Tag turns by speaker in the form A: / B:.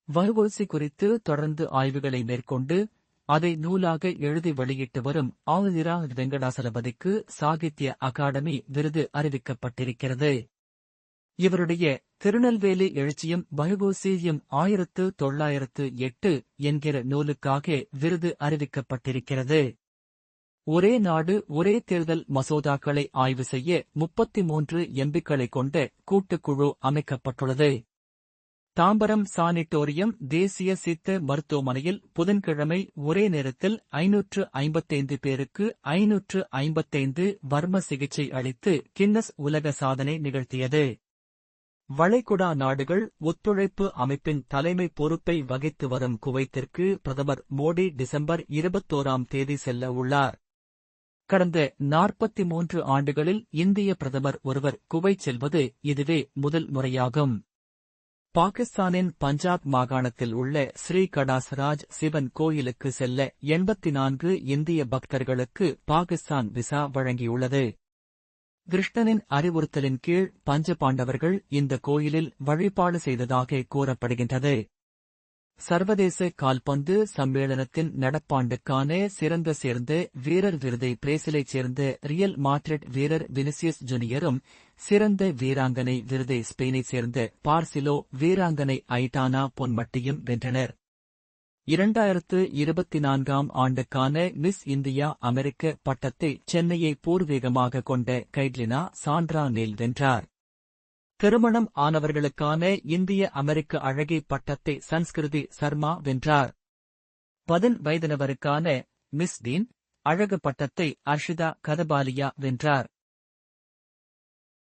A: வஹுவோசி குறித்து தொடர்ந்து ஆய்வுகளை மேற்கொண்டு அதை நூலாக எழுதி வெளியிட்டு வரும் ஆதிரா வெங்கடாசலபதிக்கு சாகித்ய அகாடமி விருது அறிவிக்கப்பட்டிருக்கிறது. இவருடைய திருநெல்வேலி எழுச்சியும் வஹுவோசியும் 1908 என்கிற நூலுக்காக விருது அறிவிக்கப்பட்டிருக்கிறது. ஒரே நாடு ஒரே தேர்தல் மசோதாக்களை ஆய்வு செய்ய 33 எம்பிக்களை கொண்ட கூட்டுக்குழு அமைக்கப்பட்டுள்ளது. தாம்பரம் சானிட்டோரியம் தேசிய சித்த மருத்துவமனையில் புதன்கிழமை ஒரே நேரத்தில் 555 பேருக்கு 555 வர்ம சிகிச்சை அளித்து கின்னஸ் உலக சாதனை நிகழ்த்தியது. வளைகுடா நாடுகள் ஒத்துழைப்பு அமைப்பின் தலைமை பொறுப்பை வகித்து வரும் குவைத்திற்கு பிரதமர் மோடி டிசம்பர் 21 செல்ல உள்ளார். கடந்த 43 ஆண்டுகளில் இந்திய பிரதமர் ஒருவர் குவைத் செல்வது இதுவே முதல் முறையாகும். பாகிஸ்தானின் பஞ்சாப் மாகாணத்தில் உள்ள ஸ்ரீ கடாசராஜ் சிவன் கோயிலுக்கு செல்ல 84 இந்திய பக்தர்களுக்கு பாகிஸ்தான் விசா வழங்கியுள்ளது. கிருஷ்ணனின் அறிவுறுத்தலின் கீழ் பஞ்சபாண்டவர்கள் இந்த கோயிலில் வழிபாடு செய்ததாக கூறப்படுகின்றது. சர்வதேச கால்பந்து சம்மேளனத்தின் நடப்பாண்டுக்கான சிறந்த சேர்ந்த வீரர் விருதை பிரேசிலைச் சேர்ந்த ரியல் மாட்ரிட் வீரர் வினிசியஸ் ஜூனியரும், சிறந்த வீராங்கனை விருதை ஸ்பெயினைச் சேர்ந்த பார்சிலோ வீராங்கனை ஐட்டானா பொன்மட்டியும் வென்றனர். 2024 ஆண்டுக்கான மிஸ் இந்தியா அமெரிக்க பட்டத்தை சென்னையை பூர்வீகமாக கொண்ட கைட்லினா சாண்ட்ரா நீல் வென்றார். திருமணம் ஆனவர்களுக்கான இந்திய அமெரிக்க அழகி பட்டத்தை சன்ஸ்கிருதி சர்மா வென்றார். 10 வயதினவருக்கான மிஸ் டீன் அழகு பட்டத்தை அர்ஷிதா கதபாலியா வென்றார்.